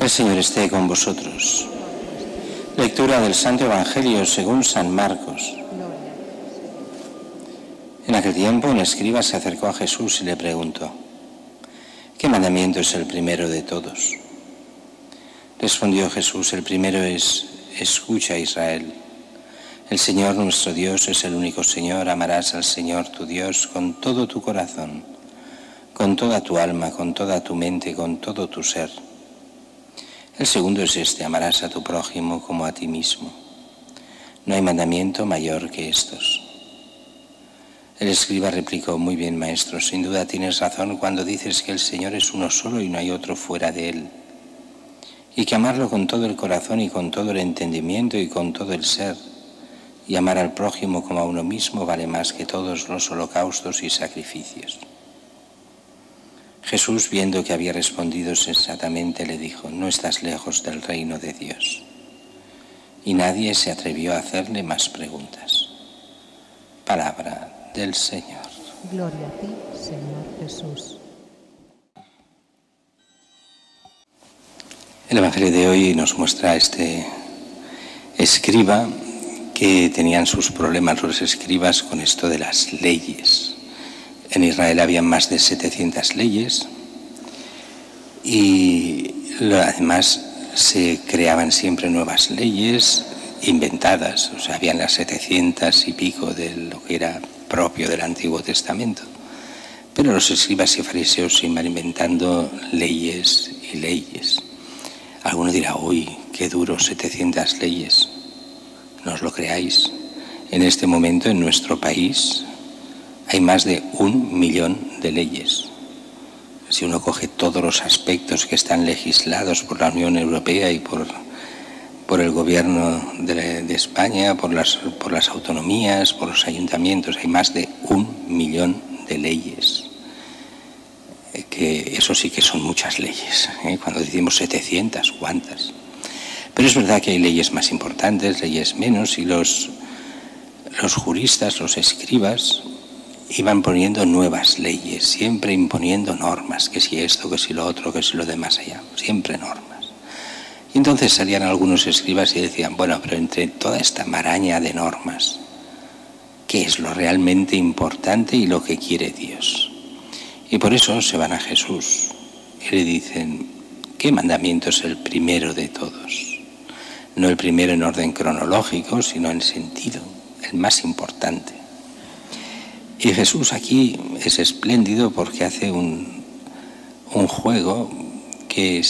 El Señor esté con vosotros. Lectura del Santo Evangelio según San Marcos. En aquel tiempo un escriba se acercó a Jesús y le preguntó: ¿qué mandamiento es el primero de todos? Respondió Jesús: el primero es: escucha, Israel. El Señor nuestro Dios es el único Señor. Amarás al Señor tu Dios con todo tu corazón, con toda tu alma, con toda tu mente, con todo tu ser. El segundo es este: amarás a tu prójimo como a ti mismo. No hay mandamiento mayor que estos. El escriba replicó: muy bien, maestro, sin duda tienes razón cuando dices que el Señor es uno solo y no hay otro fuera de él, y que amarlo con todo el corazón y con todo el entendimiento y con todo el ser, y amar al prójimo como a uno mismo vale más que todos los holocaustos y sacrificios. Jesús, viendo que había respondido sensatamente, le dijo: no estás lejos del reino de Dios. Y nadie se atrevió a hacerle más preguntas. Palabra del Señor. Gloria a ti, Señor Jesús. El Evangelio de hoy nos muestra a este escriba que tenían sus problemas los escribas con esto de las leyes. En Israel había más de 700 leyes y además se creaban siempre nuevas leyes inventadas. O sea, habían las 700 y pico de lo que era propio del Antiguo Testamento. Pero los escribas y fariseos se iban inventando leyes y leyes. Alguno dirá: uy, qué duro, 700 leyes. No os lo creáis. En este momento en nuestro país hay más de 1 millón de leyes. Si uno coge todos los aspectos que están legislados por la Unión Europea y por el gobierno de España, por las autonomías, por los ayuntamientos, hay más de 1 millón de leyes. Que eso sí que son muchas leyes, ¿eh? Cuando decimos 700, ¿cuántas? Pero es verdad que hay leyes más importantes, leyes menos, y los juristas, los escribas, iban poniendo nuevas leyes, siempre imponiendo normas, que si esto, que si lo otro, que si lo de más allá, siempre normas. Y entonces salían algunos escribas y decían: bueno, pero entre toda esta maraña de normas, ¿qué es lo realmente importante y lo que quiere Dios? Y por eso se van a Jesús y le dicen: ¿qué mandamiento es el primero de todos? No el primero en orden cronológico, sino en sentido, el más importante. Y Jesús aquí es espléndido porque hace un juego que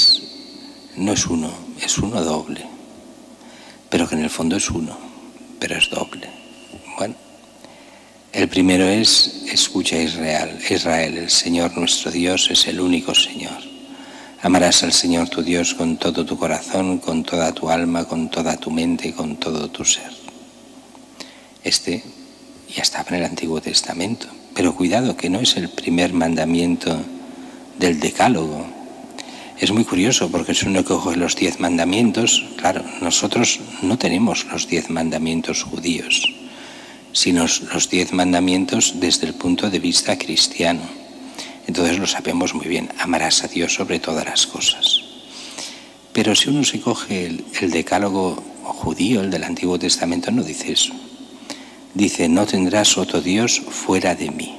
no es uno, es uno doble, pero que en el fondo es uno, pero es doble. Bueno, el primero es: escucha, Israel, el Señor nuestro Dios es el único Señor. Amarás al Señor tu Dios con todo tu corazón, con toda tu alma, con toda tu mente y con todo tu ser. Este ya estaba en el Antiguo Testamento, pero cuidado, que no es el primer mandamiento del Decálogo. Es muy curioso porque si uno coge los 10 mandamientos, claro, nosotros no tenemos los 10 mandamientos judíos, sino los 10 mandamientos desde el punto de vista cristiano. Entonces lo sabemos muy bien: amarás a Dios sobre todas las cosas. Pero si uno se coge el Decálogo judío, el del Antiguo Testamento, no dice eso. Dice: no tendrás otro Dios fuera de mí.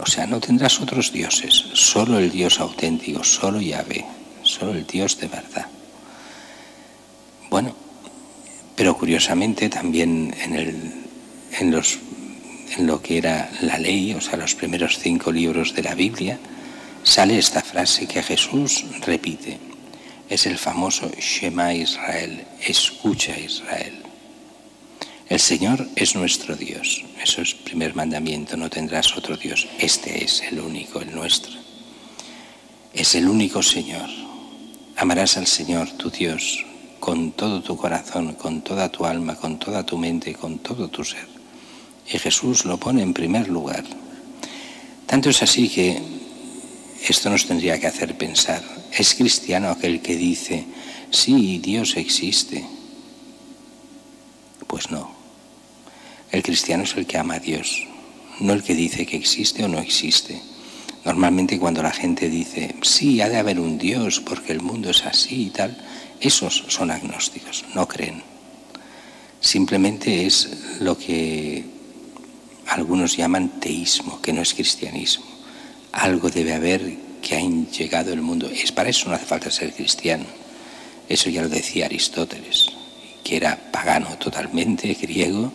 O sea, no tendrás otros dioses, solo el Dios auténtico, solo Yahvé, solo el Dios de verdad. Bueno, pero curiosamente también en lo que era la ley, o sea, los primeros 5 libros de la Biblia, sale esta frase que Jesús repite. Es el famoso Shema Israel, escucha, Israel. El Señor es nuestro Dios. Eso es el primer mandamiento: no tendrás otro Dios. Este es el único, el nuestro. Es el único Señor. Amarás al Señor tu Dios con todo tu corazón, con toda tu alma, con toda tu mente, con todo tu ser. Y Jesús lo pone en primer lugar. Tanto es así que esto nos tendría que hacer pensar: ¿es cristiano aquel que dice: sí, Dios existe? Pues no. El cristiano es el que ama a Dios, no el que dice que existe o no existe. Normalmente cuando la gente dice, sí, ha de haber un Dios porque el mundo es así y tal, esos son agnósticos, no creen. Simplemente es lo que algunos llaman teísmo, que no es cristianismo. Algo debe haber que ha llegado el mundo. Para eso no hace falta ser cristiano. Eso ya lo decía Aristóteles, que era pagano totalmente, griego,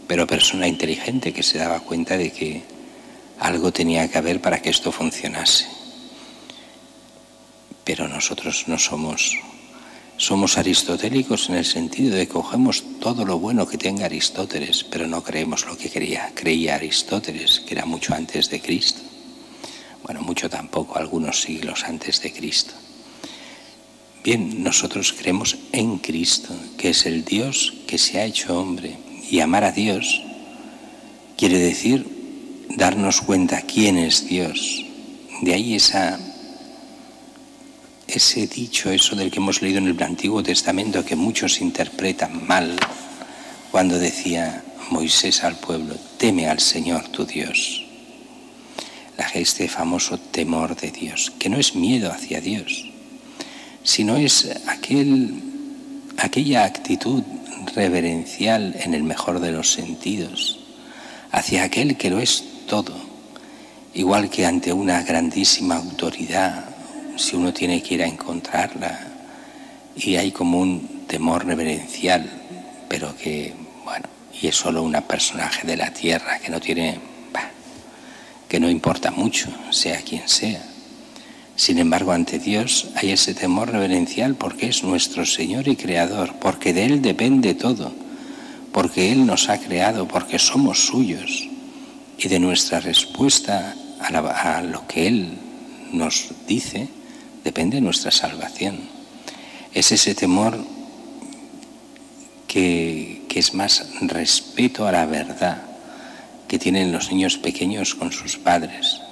pero persona inteligente que se daba cuenta de que algo tenía que haber para que esto funcionase. Pero nosotros no somos aristotélicos en el sentido de que cogemos todo lo bueno que tenga Aristóteles, pero no creemos lo que creía Aristóteles, que era mucho antes de Cristo. Bueno, mucho tampoco, algunos siglos antes de Cristo. Bien, nosotros creemos en Cristo, que es el Dios que se ha hecho hombre. Y amar a Dios quiere decir darnos cuenta quién es Dios. De ahí ese dicho, eso del que hemos leído en el Antiguo Testamento, que muchos interpretan mal, cuando decía Moisés al pueblo, teme al Señor tu Dios. Este famoso temor de Dios, que no es miedo hacia Dios, sino es aquella actitud reverencial en el mejor de los sentidos, hacia aquel que lo es todo, igual que ante una grandísima autoridad, si uno tiene que ir a encontrarla, y hay como un temor reverencial, pero que, bueno, y es solo un personaje de la tierra que no tiene, que no importa mucho, sea quien sea. Sin embargo, ante Dios hay ese temor reverencial porque es nuestro Señor y Creador, porque de Él depende todo, porque Él nos ha creado, porque somos suyos, y de nuestra respuesta a lo que Él nos dice depende nuestra salvación. Es ese temor que es más respeto a la verdad que tienen los niños pequeños con sus padres.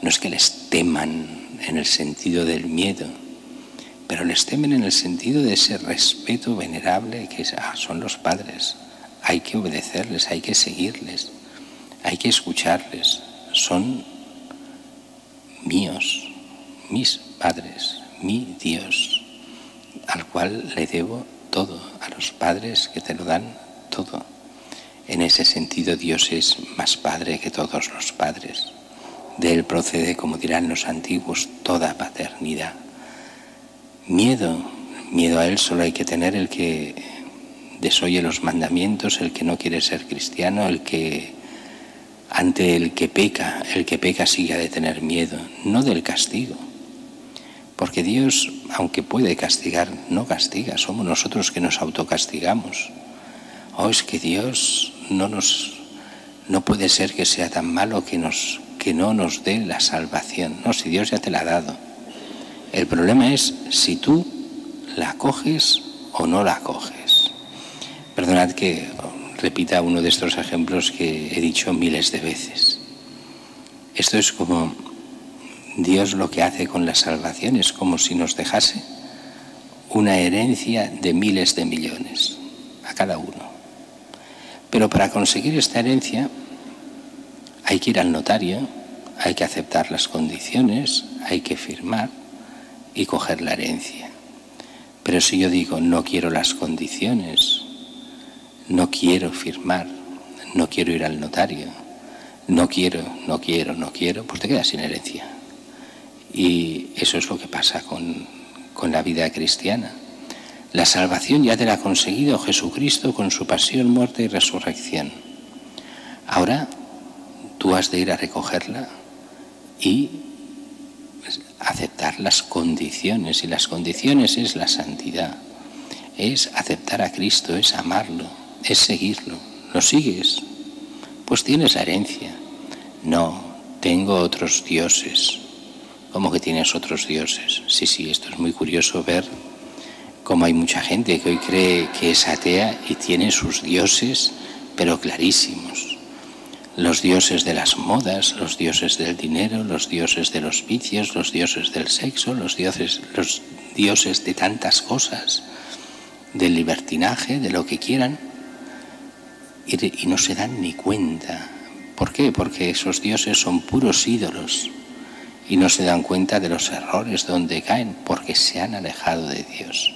No es que les teman en el sentido del miedo, pero les temen en el sentido de ese respeto venerable que son los padres. Hay que obedecerles, hay que seguirles, hay que escucharles. Son míos, mis padres, mi Dios, al cual le debo todo, a los padres que te lo dan todo. En ese sentido Dios es más padre que todos los padres. De Él procede, como dirán los antiguos, toda paternidad. Miedo a Él solo hay que tener el que desoye los mandamientos, el que no quiere ser cristiano, el que ante el que peca sí que ha de tener miedo, no del castigo. Porque Dios, aunque puede castigar, no castiga, somos nosotros que nos autocastigamos. Es que Dios no puede ser que sea tan malo que no nos dé la salvación. No, si Dios ya te la ha dado. El problema es si tú la coges o no la coges. Perdonad que repita uno de estos ejemplos que he dicho miles de veces. Esto es como Dios lo que hace con la salvación, es como si nos dejase una herencia de miles de millones a cada uno. Pero para conseguir esta herencia hay que ir al notario, hay que aceptar las condiciones, hay que firmar y coger la herencia. Pero si yo digo no quiero las condiciones, no quiero firmar, no quiero ir al notario, no quiero, pues te quedas sin herencia. Y eso es lo que pasa con la vida cristiana. La salvación ya te la ha conseguido Jesucristo con su pasión, muerte y resurrección. Ahora tú has de ir a recogerla y aceptar las condiciones. Y las condiciones es la santidad, es aceptar a Cristo, es amarlo, es seguirlo. ¿Lo sigues? Pues tienes la herencia. No, tengo otros dioses. ¿Cómo que tienes otros dioses? Sí, esto es muy curioso ver cómo hay mucha gente que hoy cree que es atea y tiene sus dioses, pero clarísimos. Los dioses de las modas, los dioses del dinero, los dioses de los vicios, los dioses del sexo, los dioses de tantas cosas, del libertinaje, de lo que quieran, y no se dan ni cuenta. ¿Por qué? Porque esos dioses son puros ídolos. y no se dan cuenta de los errores donde caen porque se han alejado de Dios.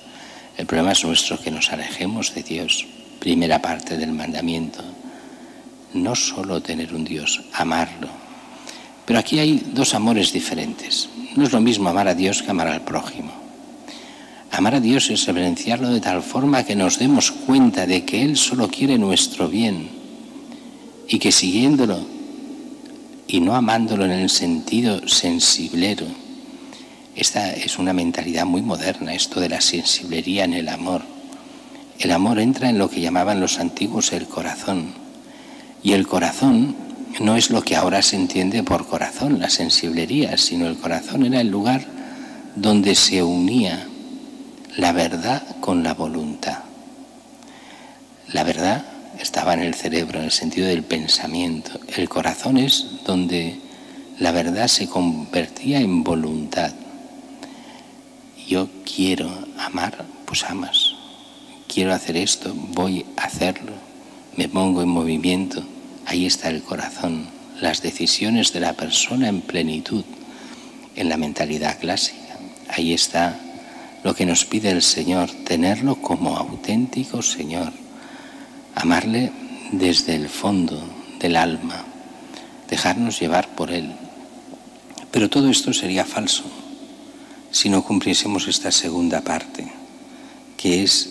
El problema es nuestro, que nos alejemos de Dios. Primera parte del mandamiento. No solo tener un Dios, amarlo. Pero aquí hay dos amores diferentes. No es lo mismo amar a Dios que amar al prójimo. Amar a Dios es reverenciarlo de tal forma que nos demos cuenta de que Él solo quiere nuestro bien y que siguiéndolo y no amándolo en el sentido sensiblero. Esta es una mentalidad muy moderna, esto de la sensiblería en el amor. El amor entra en lo que llamaban los antiguos el corazón. Y el corazón no es lo que ahora se entiende por corazón, la sensiblería, sino el corazón era el lugar donde se unía la verdad con la voluntad. La verdad estaba en el cerebro, en el sentido del pensamiento. El corazón es donde la verdad se convertía en voluntad. Yo quiero amar, pues amas. Quiero hacer esto, voy a hacerlo. Me pongo en movimiento. Ahí está el corazón. Las decisiones de la persona en plenitud, en la mentalidad clásica. Ahí está lo que nos pide el Señor, tenerlo como auténtico Señor. Amarle desde el fondo del alma, dejarnos llevar por Él. Pero todo esto sería falso si no cumpliésemos esta segunda parte, que es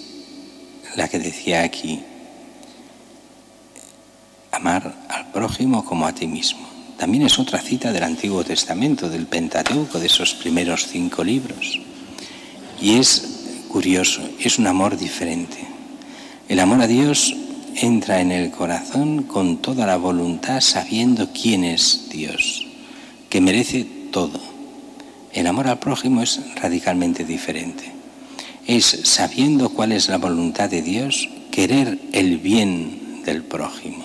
la que decía aquí, amar al prójimo como a ti mismo. También es otra cita del Antiguo Testamento, del Pentateuco, de esos primeros 5 libros. Y es curioso, es un amor diferente. El amor a Dios entra en el corazón con toda la voluntad, sabiendo quién es Dios, que merece todo. El amor al prójimo es radicalmente diferente. Es, sabiendo cuál es la voluntad de Dios, querer el bien del prójimo.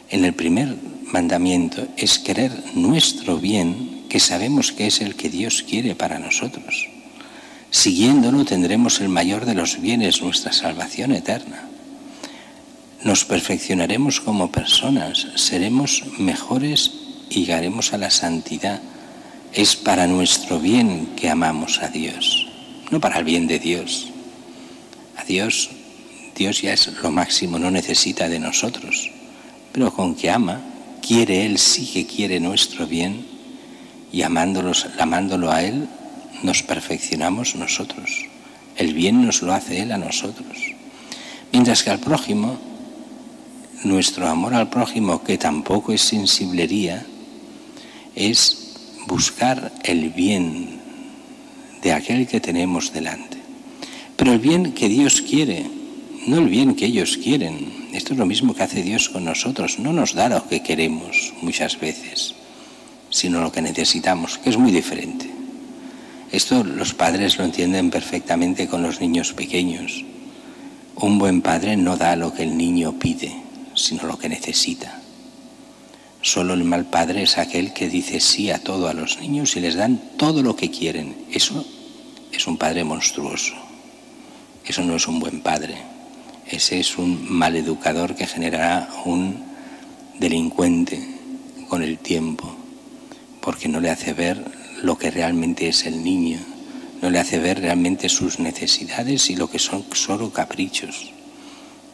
En el primer mandamiento es querer nuestro bien, que sabemos que es el que Dios quiere para nosotros. Siguiéndolo tendremos el mayor de los bienes, nuestra salvación eterna. Nos perfeccionaremos como personas, seremos mejores y llegaremos a la santidad. Es para nuestro bien que amamos a Dios, no para el bien de Dios. A Dios ya es lo máximo, no necesita de nosotros. Pero con que ama, quiere Él, sí que quiere nuestro bien, y amándolo a Él, nos perfeccionamos nosotros. El bien nos lo hace Él a nosotros. Mientras que al prójimo, nuestro amor al prójimo, que tampoco es sensiblería, es buscar el bien de aquel que tenemos delante. Pero el bien que Dios quiere, no el bien que ellos quieren. Esto es lo mismo que hace Dios con nosotros. No nos da lo que queremos muchas veces, sino lo que necesitamos, que es muy diferente. Esto los padres lo entienden perfectamente con los niños pequeños. Un buen padre no da lo que el niño pide, sino lo que necesita. Solo el mal padre es aquel que dice sí a todo a los niños y les dan todo lo que quieren. Eso es un padre monstruoso. Eso no es un buen padre. Ese es un maleducador que generará un delincuente con el tiempo, porque no le hace ver lo que realmente es el niño, no le hace ver realmente sus necesidades y lo que son solo caprichos.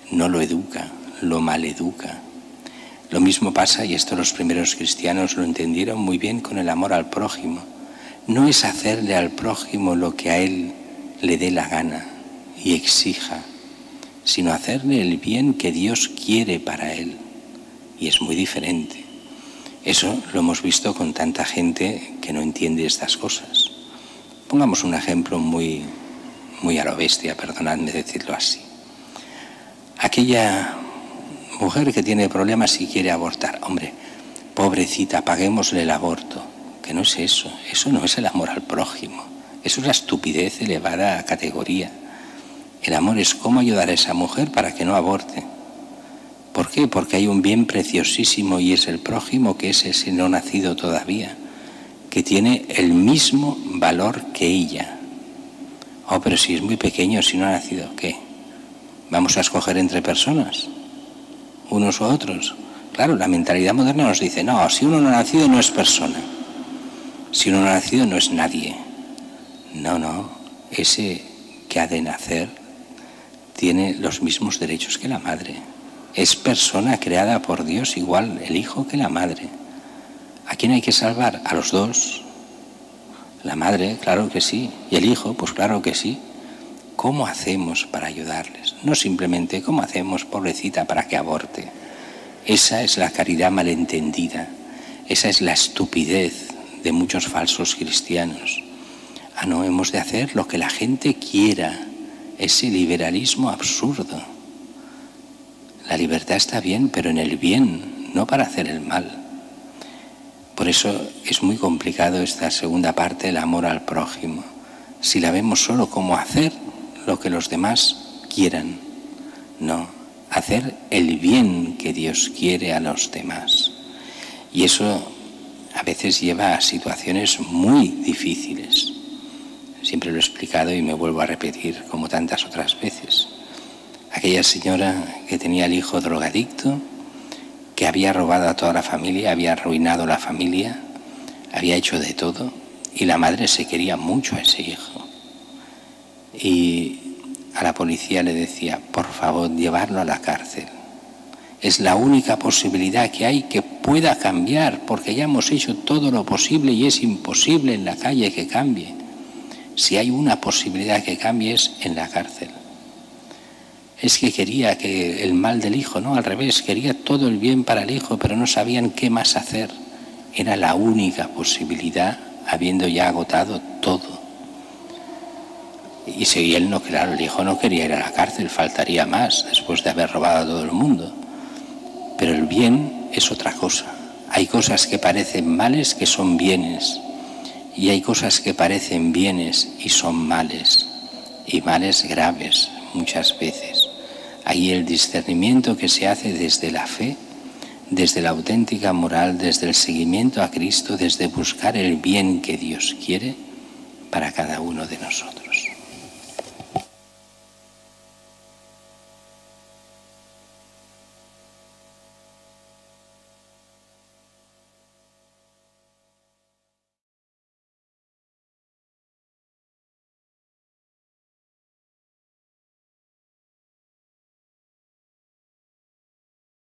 No lo educa, lo maleduca. Lo mismo pasa, y esto los primeros cristianos lo entendieron muy bien, con el amor al prójimo. No es hacerle al prójimo lo que a él le dé la gana y exija, sino hacerle el bien que Dios quiere para él. Y es muy diferente. Eso lo hemos visto con tanta gente que no entiende estas cosas. Pongamos un ejemplo muy a lo bestia, perdonadme decirlo así. Aquella mujer que tiene problemas y quiere abortar. Hombre, pobrecita, paguémosle el aborto. Que no es eso. Eso no es el amor al prójimo. Eso es la estupidez elevada a categoría. El amor es cómo ayudar a esa mujer para que no aborte. ¿Por qué? Porque hay un bien preciosísimo y es el prójimo, que es ese no nacido todavía, que tiene el mismo valor que ella. Oh, pero si es muy pequeño, si no ha nacido, ¿qué? ¿Vamos a escoger entre personas? ¿Unos u otros? Claro, la mentalidad moderna nos dice, no, si uno no ha nacido no es persona. Si uno no ha nacido no es nadie. No, ese que ha de nacer tiene los mismos derechos que la madre. Es persona creada por Dios igual el hijo que la madre. ¿A quién hay que salvar? A los dos. La madre, claro que sí. Y el hijo, pues claro que sí. ¿Cómo hacemos para ayudarles? No simplemente cómo hacemos, pobrecita, para que aborte. Esa es la caridad malentendida. Esa es la estupidez de muchos falsos cristianos. No, hemos de hacer lo que la gente quiera. Ese liberalismo absurdo. La libertad está bien, pero en el bien, no para hacer el mal. Por eso es muy complicado esta segunda parte, el amor al prójimo. Si la vemos solo como hacer lo que los demás quieran. No, hacer el bien que Dios quiere a los demás. Y eso a veces lleva a situaciones muy difíciles. Siempre lo he explicado y me vuelvo a repetir como tantas otras veces. Aquella señora que tenía el hijo drogadicto, que había robado a toda la familia, había arruinado la familia, había hecho de todo, y la madre se quería mucho a ese hijo. Y a la policía le decía, por favor, llevarlo a la cárcel. Es la única posibilidad que hay que pueda cambiar, porque ya hemos hecho todo lo posible y es imposible en la calle que cambie. Si hay una posibilidad que cambie es en la cárcel. Es que quería que el mal del hijo, no, al revés, quería todo el bien para el hijo, pero no sabían qué más hacer. Era la única posibilidad, habiendo ya agotado todo. Y si él no, claro, el hijo no quería ir a la cárcel, faltaría más, después de haber robado a todo el mundo. Pero el bien es otra cosa. Hay cosas que parecen males que son bienes, y hay cosas que parecen bienes y son males, y males graves muchas veces. Ahí el discernimiento que se hace desde la fe, desde la auténtica moral, desde el seguimiento a Cristo, desde buscar el bien que Dios quiere para cada uno de nosotros.